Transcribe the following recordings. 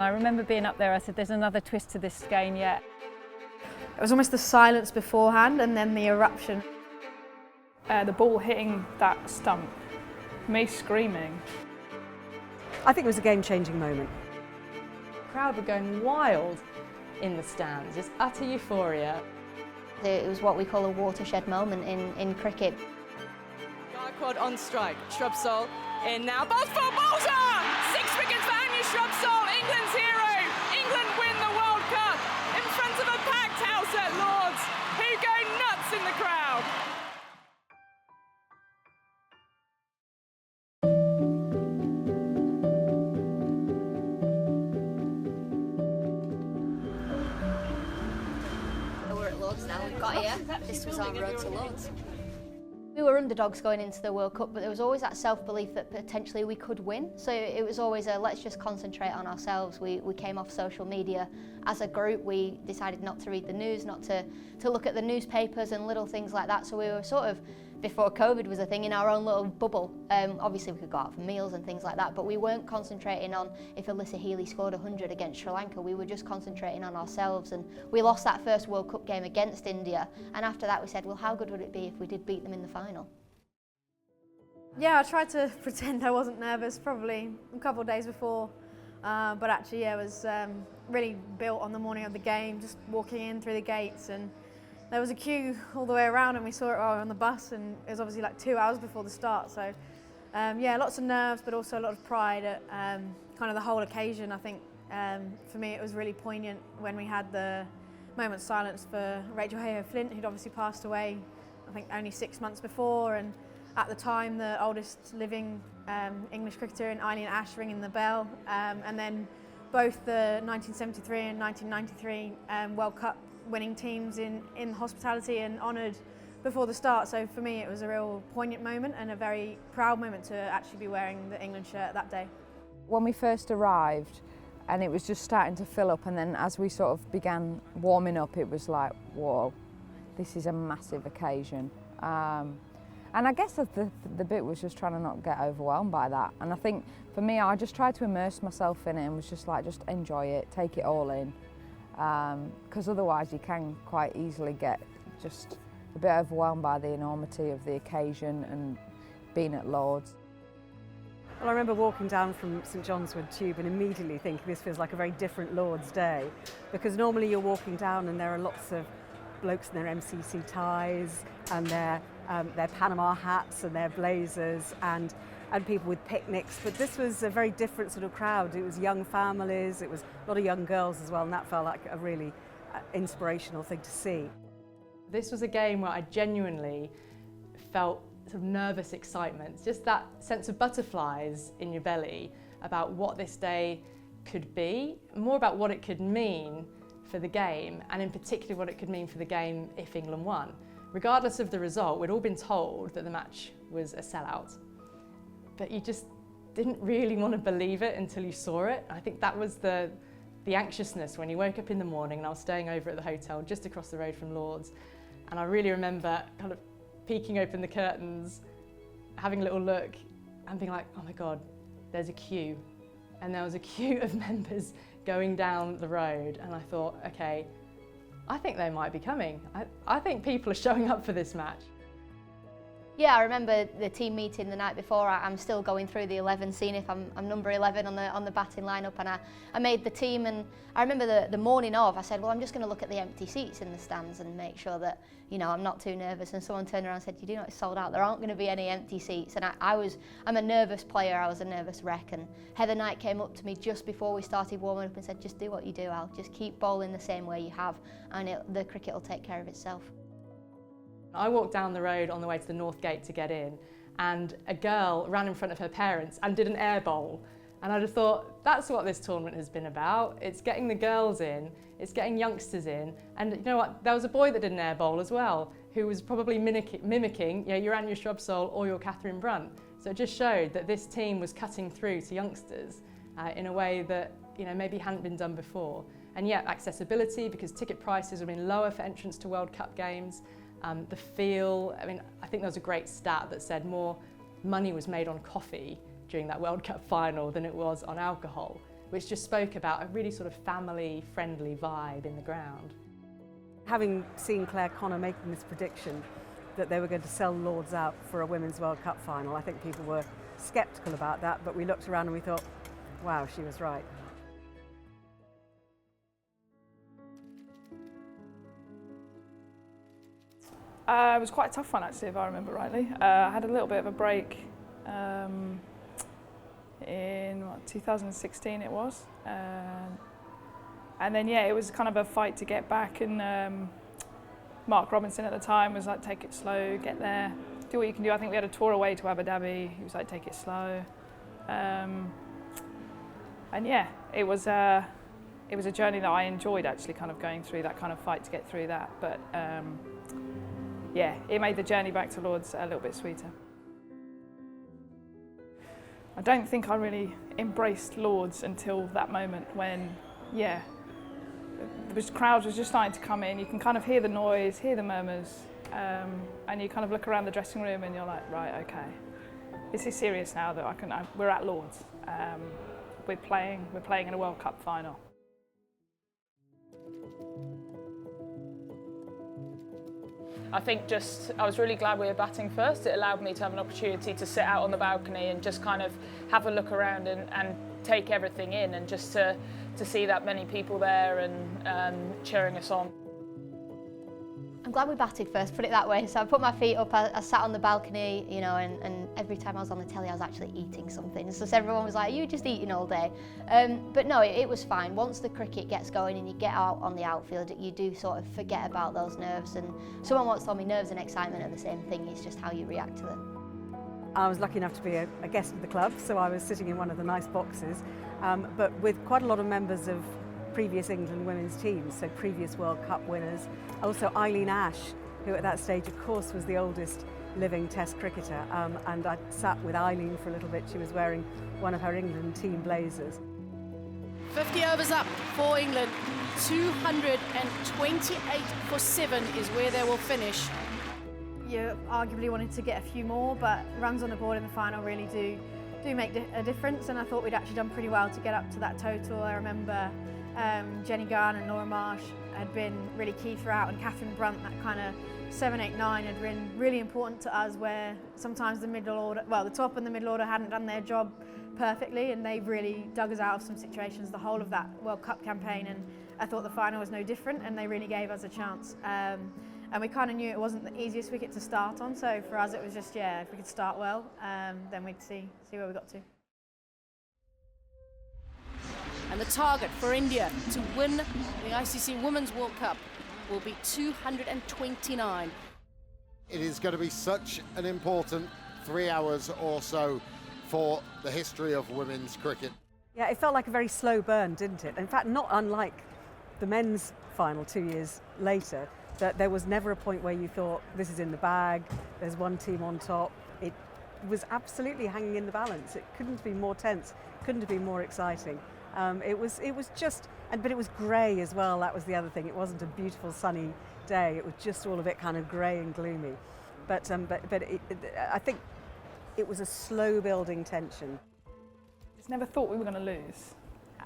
I remember being up there, I said, there's another twist to this game yet. It was almost the silence beforehand and then the eruption. The ball hitting that stump, me screaming. I think it was a game-changing moment. The crowd were going wild in the stands, just utter euphoria. It was what we call a watershed moment in cricket. Quad on strike, Shrubsole in now, balls for bowser! 6 wickets for Anya Shrubsole, England's hero! England win the World Cup in front of a packed house at Lord's, who go nuts in the crowd. We're at Lord's now, we've got here. This was our road to Lord's. We were underdogs going into the World Cup, but there was always that self-belief that potentially we could win. So it was always a let's just concentrate on ourselves. We came off social media as a group. We decided not to read the news, not to look at the newspapers and little things like that. So we were sort of, before COVID was a thing, in our own little bubble. Obviously we could go out for meals and things like that, but we weren't concentrating on if Alyssa Healy scored 100 against Sri Lanka. We were just concentrating on ourselves, and we lost that first World Cup game against India, and after that we said, well, how good would it be if we did beat them in the final? Yeah, I tried to pretend I wasn't nervous probably a couple of days before, but actually, yeah, I was really built on the morning of the game, just walking in through the gates, and there was a queue all the way around, and we saw it on the bus, and it was obviously like 2 hours before the start. So, yeah, lots of nerves, but also a lot of pride at kind of the whole occasion. I think for me it was really poignant when we had the moment of silence for Rachel Hayhoe-Flint, who'd obviously passed away, I think only 6 months before, and at the time the oldest living English cricketer in Eileen Ash ringing the bell, and then both the 1973 and 1993 World Cup winning teams in hospitality and honoured before the start. So for me it was a real poignant moment and a very proud moment to actually be wearing the England shirt that day. When we first arrived and it was just starting to fill up, and then as we sort of began warming up, it was like, whoa, this is a massive occasion. And I guess the bit was just trying to not get overwhelmed by that. And I think for me, I just tried to immerse myself in it and was just like, just enjoy it, take it all in. Because otherwise you can quite easily get just a bit overwhelmed by the enormity of the occasion and being at Lord's. Well, I remember walking down from St John's Wood Tube and immediately thinking this feels like a very different Lord's Day, because normally you're walking down and there are lots of blokes in their MCC ties and their Panama hats and their blazers and people with picnics, but this was a very different sort of crowd. It was young families, it was a lot of young girls as well, and that felt like a really inspirational thing to see. This was a game where I genuinely felt sort of nervous excitement, just that sense of butterflies in your belly about what this day could be, more about what it could mean for the game, and in particular what it could mean for the game if England won. Regardless of the result, we'd all been told that the match was a sellout, but you just didn't really want to believe it until you saw it. I think that was the anxiousness when you woke up in the morning, and I was staying over at the hotel just across the road from Lord's, and I really remember kind of peeking open the curtains, having a little look and being like, oh my God, there's a queue. And there was a queue of members going down the road, and I thought, okay, I think they might be coming. I think people are showing up for this match. Yeah, I remember the team meeting the night before. I'm still going through the 11, seeing if I'm number 11 on the batting lineup, and I made the team. And I remember the morning of, I said, well, I'm just going to look at the empty seats in the stands and make sure that, you know, I'm not too nervous. And someone turned around and said, you do know it's sold out. There aren't going to be any empty seats. And I'm a nervous player. I was a nervous wreck. And Heather Knight came up to me just before we started warming up and said, just do what you do, Al. Just keep bowling the same way you have, and the cricket will take care of itself. I walked down the road on the way to the North Gate to get in, and a girl ran in front of her parents and did an air bowl. And I just thought, that's what this tournament has been about. It's getting the girls in, it's getting youngsters in. And you know what, there was a boy that did an air bowl as well, who was probably mimicking, you know, your Anya Shrubsole or your Catherine Brunt. So it just showed that this team was cutting through to youngsters in a way that, you know, maybe hadn't been done before. And yet accessibility, because ticket prices have been lower for entrance to World Cup games. The feel, I mean, I think there was a great stat that said more money was made on coffee during that World Cup final than it was on alcohol. which just spoke about a really sort of family-friendly vibe in the ground. Having seen Claire Connor making this prediction that they were going to sell Lords out for a Women's World Cup final, I think people were sceptical about that, but we looked around and we thought, wow, she was right. It was quite a tough one actually, if I remember rightly. I had a little bit of a break in 2016 it was, and then yeah, it was kind of a fight to get back, and Mark Robinson at the time was like, take it slow, get there, do what you can do. I think we had a tour away to Abu Dhabi. He was like, take it slow, and yeah, it was a journey that I enjoyed actually, kind of going through that kind of fight to get through that, but yeah, it made the journey back to Lords a little bit sweeter. I don't think I really embraced Lords until that moment when, yeah, the crowds was just starting to come in. You can kind of hear the noise, hear the murmurs, and you kind of look around the dressing room and you're like, right, okay, this is serious now that we're at Lords. We're playing in a World Cup final. I think I was really glad we were batting first. It allowed me to have an opportunity to sit out on the balcony and just kind of have a look around and take everything in, and just to see that many people there and cheering us on. I'm glad we batted first, put it that way. So I put my feet up, I sat on the balcony, you know, and every time I was on the telly I was actually eating something. So everyone was like, you just eating all day. But no, it was fine. Once the cricket gets going and you get out on the outfield, you do sort of forget about those nerves. And someone once told me nerves and excitement are the same thing, it's just how you react to them. I was lucky enough to be a guest of the club, so I was sitting in one of the nice boxes, but with quite a lot of members of previous England women's teams, so previous World Cup winners. Also Eileen Ash, who at that stage of course was the oldest living Test cricketer, and I sat with Eileen for a little bit. She was wearing one of her England team blazers. 50 overs up for England, 228 for 7 is where they will finish. You arguably wanted to get a few more, but runs on the board in the final really do make a difference, and I thought we'd actually done pretty well to get up to that total. I remember Jenny Garn and Laura Marsh had been really key throughout, and Catherine Brunt, that kind of 7, 8, 9 had been really important to us, where sometimes the middle order, well, the top and the middle order hadn't done their job perfectly, and they really dug us out of some situations the whole of that World Cup campaign, and I thought the final was no different, and they really gave us a chance. And we kind of knew it wasn't the easiest wicket to start on, so for us it was just, yeah, if we could start well, then we'd see where we got to. And the target for India to win the ICC Women's World Cup will be 229. It is going to be such an important 3 hours or so for the history of women's cricket. Yeah, it felt like a very slow burn, didn't it? In fact, not unlike the men's final 2 years later, that there was never a point where you thought, this is in the bag, there's one team on top. It was absolutely hanging in the balance. It couldn't be more tense, couldn't have been more exciting. It was just, but it was grey as well. That was the other thing. It wasn't a beautiful sunny day. It was just all a bit kind of grey and gloomy. But I think it was a slow building tension. Just never thought we were going to lose,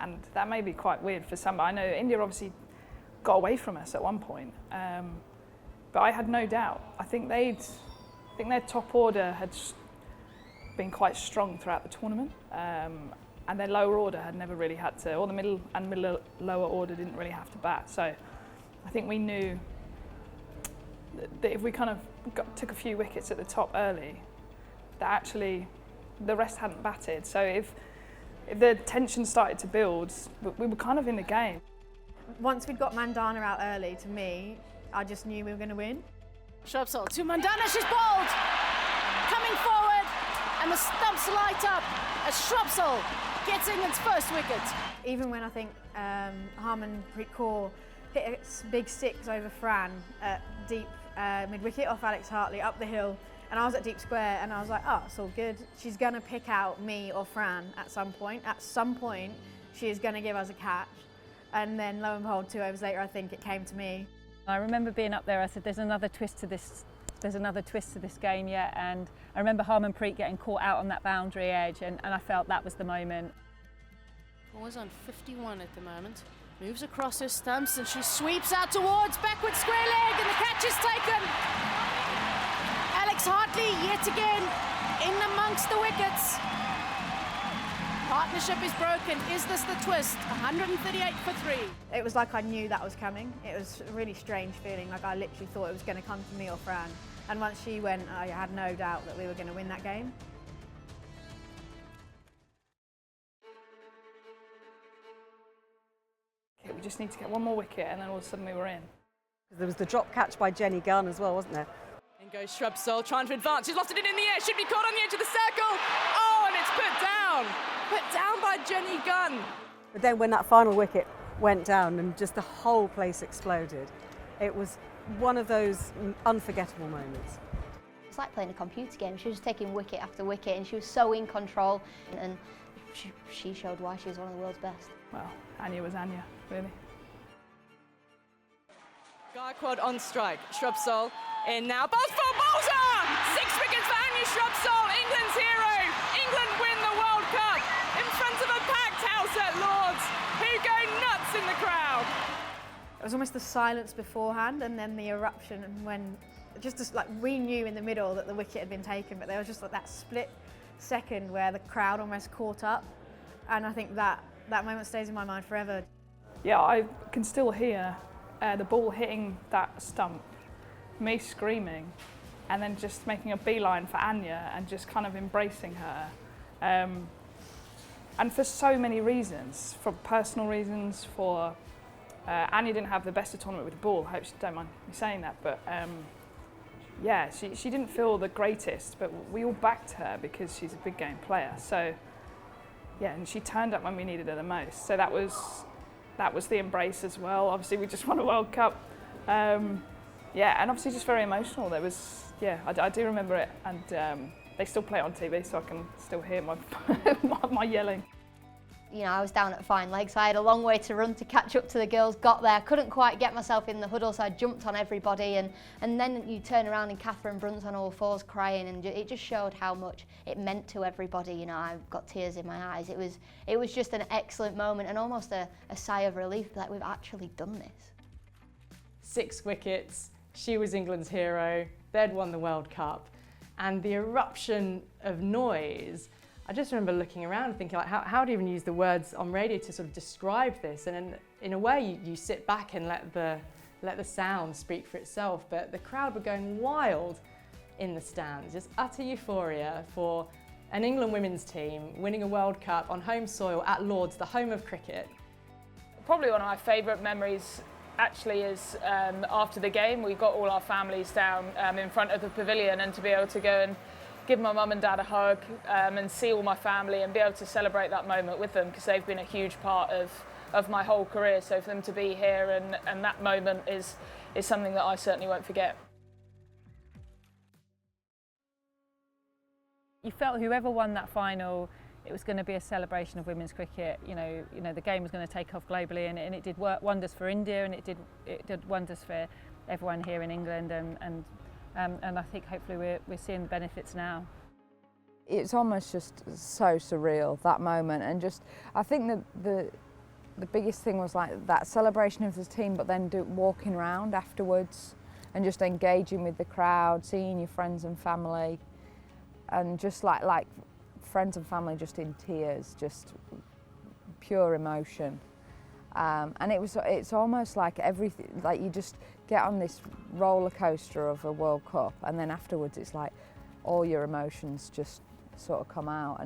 and that may be quite weird for some. I know India obviously got away from us at one point, but I had no doubt. I think their top order had been quite strong throughout the tournament. And their lower order had never really had to, or the middle and lower order didn't really have to bat. So I think we knew that if we kind of took a few wickets at the top early, that actually the rest hadn't batted. So if the tension started to build, we were kind of in the game. Once we'd got Mandana out early, to me, I just knew we were going to win. Shrubsole to Mandana, she's bowled! Coming forward, and the stumps light up as Shrubsole gets England's first wicket. Even when I think Harmanpreet Kaur hit a big six over Fran at deep mid-wicket off Alex Hartley up the hill, and I was at deep square, and I was like, oh, it's all good. She's going to pick out me or Fran at some point. At some point, she is going to give us a catch. And then lo and behold, 2 overs later, I think it came to me. I remember being up there, I said, there's another twist to this game yet, and I remember Harmanpreet getting caught out on that boundary edge, and I felt that was the moment. was on 51 at the moment. Moves across her stumps and she sweeps out towards backward square leg and the catch is taken. Alex Hartley yet again in amongst the wickets. Partnership is broken. Is this the twist? 138 for 3. It was like I knew that was coming. It was a really strange feeling, like I literally thought it was going to come to me or Fran. And once she went, I had no doubt that we were going to win that game. Okay, we just need to get one more wicket and then all of a sudden we were in. There was the drop catch by Jenny Gunn as well, wasn't there? In goes Shrubsole, trying to advance. She's lofted it in the air. Should be caught on the edge of the circle. Oh, and it's put down. Put down by Jenny Gunn. But then when that final wicket went down and just the whole place exploded, it was one of those unforgettable moments. It's like playing a computer game. She was just taking wicket after wicket and she was so in control, and she showed why she was one of the world's best. Well, Anya was Anya, really. Gaikwad on strike. Shrubsole in now. Bowls for bowler! 6 wickets for Anya Shrubsole, England's hero. England win the World Cup in front of a packed house at Lord's, who go nuts in the crowd. It was almost the silence beforehand and then the eruption, and when just like we knew in the middle that the wicket had been taken, but there was just like that split second where the crowd almost caught up, and I think that moment stays in my mind forever. Yeah, I can still hear the ball hitting that stump, me screaming, and then just making a beeline for Anya and just kind of embracing her. And for so many reasons, for personal reasons, for Anya didn't have the best of tournament with the ball. I hope she don't mind me saying that, but yeah, she didn't feel the greatest, but we all backed her because she's a big game player. So yeah, and she turned up when we needed her the most. So that was the embrace as well. Obviously, we just won a World Cup. Yeah, and obviously just very emotional. There was, yeah, I do remember it, and they still play it on TV, so I can still hear my yelling. You know, I was down at fine leg, so I had a long way to run to catch up to the girls. Got there, couldn't quite get myself in the huddle, so I jumped on everybody, and then you turn around and Catherine Brunt's on all fours crying, and it just showed how much it meant to everybody. You know, I've got tears in my eyes. It was just an excellent moment and almost a sigh of relief that we've actually done this. 6 wickets, she was England's hero, they'd won the World Cup, and the eruption of noise. I just remember looking around and thinking, like, how do you even use the words on radio to sort of describe this? And in a way, you sit back and let the sound speak for itself. But the crowd were going wild in the stands, just utter euphoria for an England women's team winning a World Cup on home soil at Lord's, the home of cricket. Probably one of my favourite memories actually is after the game. We got all our families down in front of the pavilion, and to be able to go and give my mum and dad a hug and see all my family and be able to celebrate that moment with them, because they've been a huge part of my whole career. So for them to be here and that moment is something that I certainly won't forget. You felt whoever won that final, it was going to be a celebration of women's cricket. You know, the game was going to take off globally, and it did wonders for India, and it did wonders for everyone here in England, and I think hopefully we're seeing the benefits now. It's almost just so surreal, that moment, and just I think that the biggest thing was like that celebration of the team, but then walking around afterwards and just engaging with the crowd, seeing your friends and family, and just like friends and family just in tears, just pure emotion. And it's almost like everything, like you just get on this roller coaster of a World Cup, and then afterwards it's like all your emotions just sort of come out,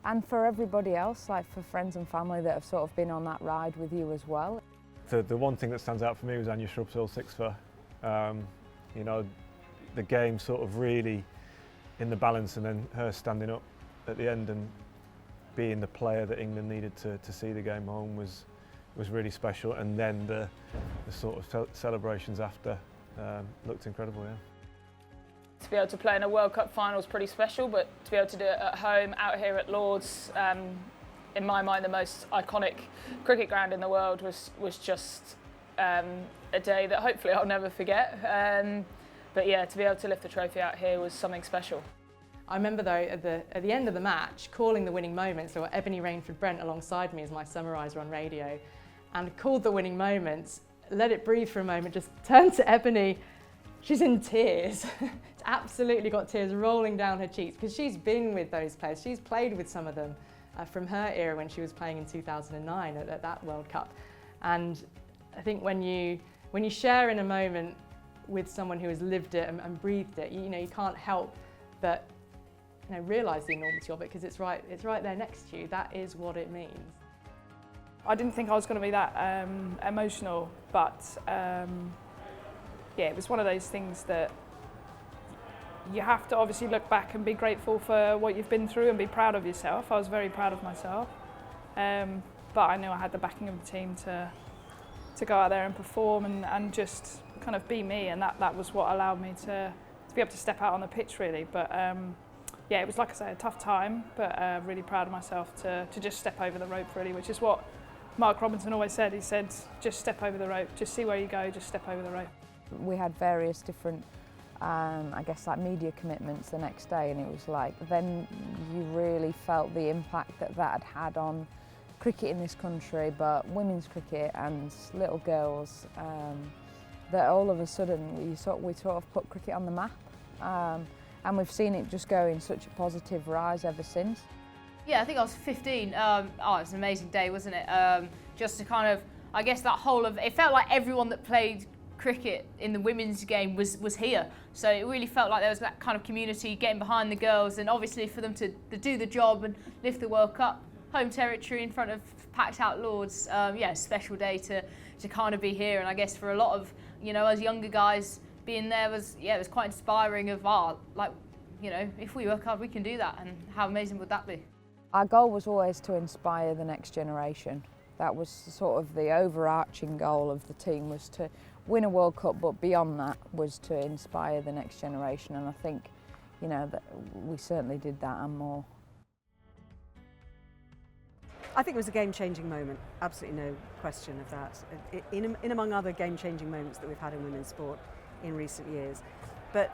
and for everybody else, like for friends and family that have sort of been on that ride with you as well. The one thing that stands out for me was Anya Shrubsole 6 for. You know, the game sort of really in the balance, and then her standing up at the end and being the player that England needed to see the game home was really special, and then the sort of celebrations after looked incredible. Yeah. To be able to play in a World Cup final is pretty special, but to be able to do it at home, out here at Lord's, in my mind the most iconic cricket ground in the world, was just a day that hopefully I'll never forget. But yeah, to be able to lift the trophy out here was something special. I remember though at the end of the match calling the winning moments. So Ebony Rainford-Brent alongside me as my summariser on radio, and called the winning moments, let it breathe for a moment, just turned to Ebony. She's in tears. Absolutely got tears rolling down her cheeks because she's been with those players. She's played with some of them from her era when she was playing in 2009 at that World Cup. And I think when you share in a moment with someone who has lived it and breathed it, you can't help but realise the enormity of it because it's right there next to you. That is what it means. I didn't think I was going to be that emotional, but it was one of those things that you have to obviously look back and be grateful for what you've been through and be proud of yourself. I was very proud of myself, but I knew I had the backing of the team to go out there and perform and just kind of be me, and that was what allowed me to be able to step out on the pitch really. But it was, like I say, a tough time, but really proud of myself to just step over the rope really, which is what Mark Robinson always said. He said, just step over the rope, just see where you go, just step over the rope. We had various different media commitments the next day, and it was like then you really felt the impact that had had on cricket in this country, but women's cricket and little girls, that all of a sudden we sort of put cricket on the map, and we've seen it just go in such a positive rise ever since. Yeah, I think I was 15. It was an amazing day, wasn't it? Just to kind of, I guess that whole of, it felt like everyone that played cricket in the women's game was here. So it really felt like there was that kind of community getting behind the girls, and obviously for them to do the job and lift the World Cup, home territory in front of packed out Lords. Special day to kind of be here, and I guess for a lot of us younger guys being there was quite inspiring. Of if we work hard we can do that, and how amazing would that be? Our goal was always to inspire the next generation. That was sort of the overarching goal of the team, was to win a World Cup, but beyond that was to inspire the next generation, and I think that we certainly did that and more. I think it was a game-changing moment, absolutely no question of that, in among other game-changing moments that we've had in women's sport in recent years. But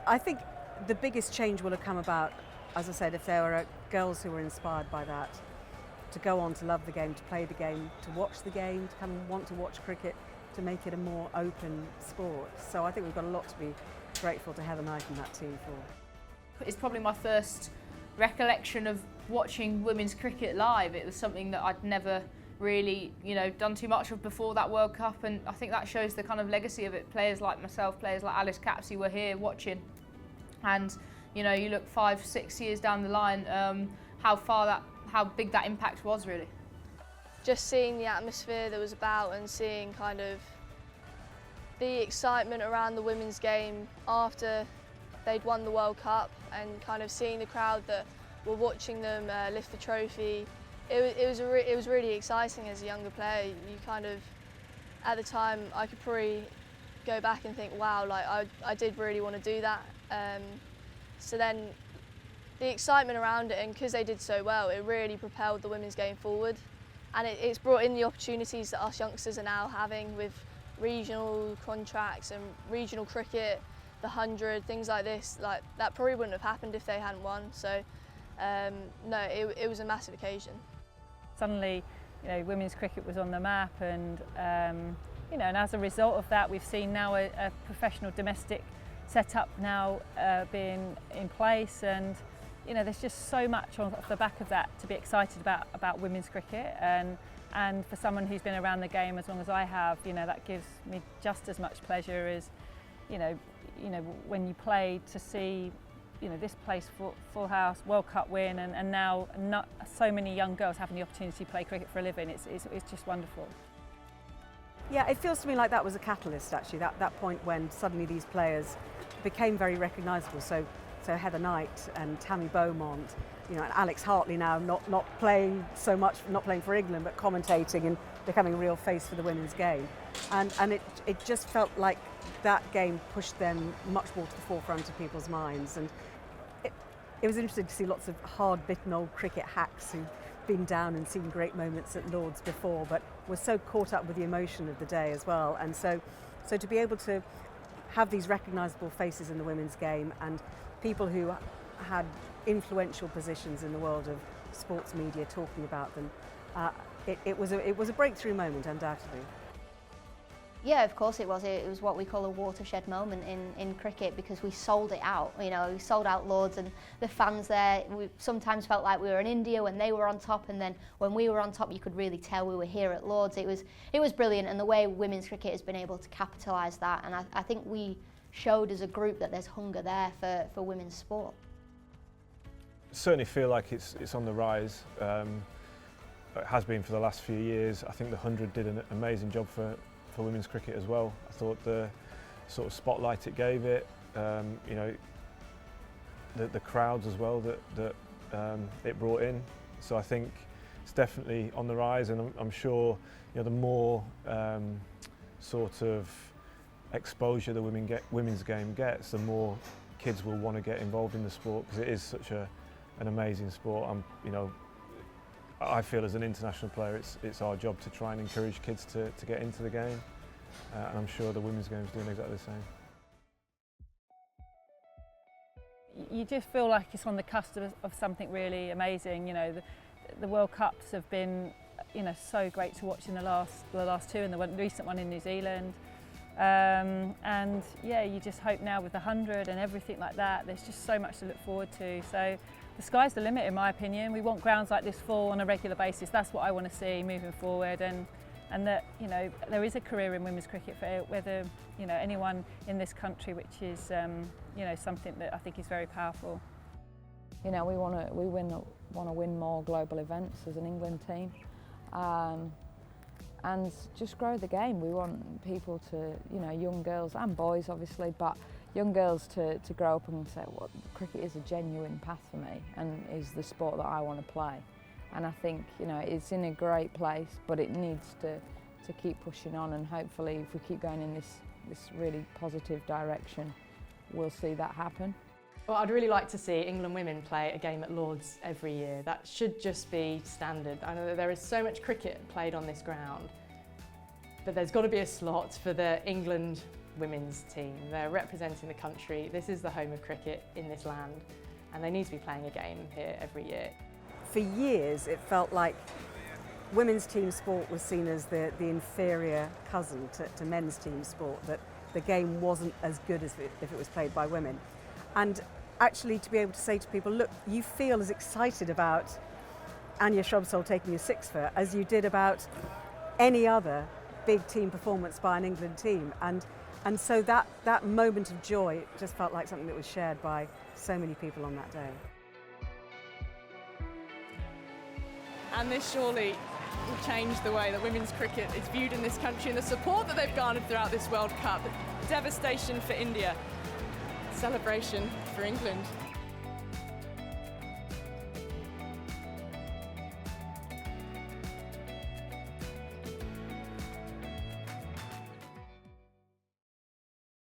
I think the biggest change will have come about, as I said, if there were girls who were inspired by that, to go on to love the game, to play the game, to watch the game, to come and want to watch cricket, to make it a more open sport. So I think we've got a lot to be grateful to Heather Knight and that team for. It's probably my first recollection of watching women's cricket live. It was something that I'd never really, done too much of before that World Cup, and I think that shows the kind of legacy of it. Players like myself, players like Alice Capsey were here watching, and you look 5-6 years down the line, how big that impact was really. Just seeing the atmosphere that was about, and seeing kind of the excitement around the women's game after they'd won the World Cup, and kind of seeing the crowd that were watching them lift the trophy. It was really exciting as a younger player. You kind of, at the time, I could probably go back and think, wow, like I did really want to do that. So then the excitement around it, and because they did so well, it really propelled the women's game forward. And it's brought in the opportunities that us youngsters are now having with regional contracts and regional cricket, the 100, things like this. Like that probably wouldn't have happened if they hadn't won. So no, it was a massive occasion. Suddenly, women's cricket was on the map, and and as a result of that, we've seen now a professional domestic setup now being in place, and there's just so much off the back of that to be excited about women's cricket, and for someone who's been around the game as long as I have, that gives me just as much pleasure as when you play, to see this place full house, World Cup win, and now not so many young girls having the opportunity to play cricket for a living. It's just wonderful. Yeah, it feels to me like that was a catalyst actually, that point when suddenly these players became very recognisable. So Heather Knight and Tammy Beaumont, and Alex Hartley now not playing so much, not playing for England, but commentating and becoming a real face for the women's game. And it just felt like that game pushed them much more to the forefront of people's minds. And it was interesting to see lots of hard-bitten old cricket hacks who'd been down and seen great moments at Lords before, but were so caught up with the emotion of the day as well. And so to be able to have these recognisable faces in the women's game, and people who had influential positions in the world of sports media talking about them. It was a breakthrough moment, undoubtedly. Yeah, of course it was. It was what we call a watershed moment in cricket, because we sold it out. You know, we sold out Lords, and the fans there, we sometimes felt like we were in India when they were on top, and then when we were on top, you could really tell we were here at Lords. It was brilliant, and the way women's cricket has been able to capitalise that, and I think we showed as a group that there's hunger there for women's sport. Certainly feel like it's on the rise. It has been for the last few years. I think the 100 did an amazing job for women's cricket as well. I thought the sort of spotlight it gave it, you know, the crowds as well that it brought in. So I think it's definitely on the rise, and I'm sure, you know, the more sort of exposure the women's game gets, the more kids will want to get involved in the sport, because it is such an amazing sport. You know, I feel as an international player, it's our job to try and encourage kids to get into the game, and I'm sure the women's game is doing exactly the same. You just feel like it's on the cusp of something really amazing. You know, the World Cups have been, you know, so great to watch in the last two, and the recent one in New Zealand. And yeah, you just hope now with the 100 and everything like that, there's just so much to look forward to. So the sky's the limit, in my opinion. We want grounds like this full on a regular basis. That's what I want to see moving forward, and that, you know, there is a career in women's cricket for whether, you know, anyone in this country, which is you know, something that I think is very powerful. You know, we want to win more global events as an England team. And just grow the game. We want people to, you know, young girls and boys obviously, but young girls to grow up and say, well, cricket is a genuine path for me and is the sport that I want to play. And I think, you know, it's in a great place, but it needs to keep pushing on, and hopefully if we keep going in this really positive direction, we'll see that happen. Well, I'd really like to see England women play a game at Lords every year. That should just be standard. I know that there is so much cricket played on this ground, but there's got to be a slot for the England women's team. They're representing the country. This is the home of cricket in this land, and they need to be playing a game here every year. For years, it felt like women's team sport was seen as the inferior cousin to men's team sport, that the game wasn't as good as if it was played by women. And actually to be able to say to people, look, you feel as excited about Anya Shrubsole taking a sixfer as you did about any other big team performance by an England team. And so that moment of joy just felt like something that was shared by so many people on that day. And this surely will change the way that women's cricket is viewed in this country, and the support that they've garnered throughout this World Cup. Devastation for India, celebration for England.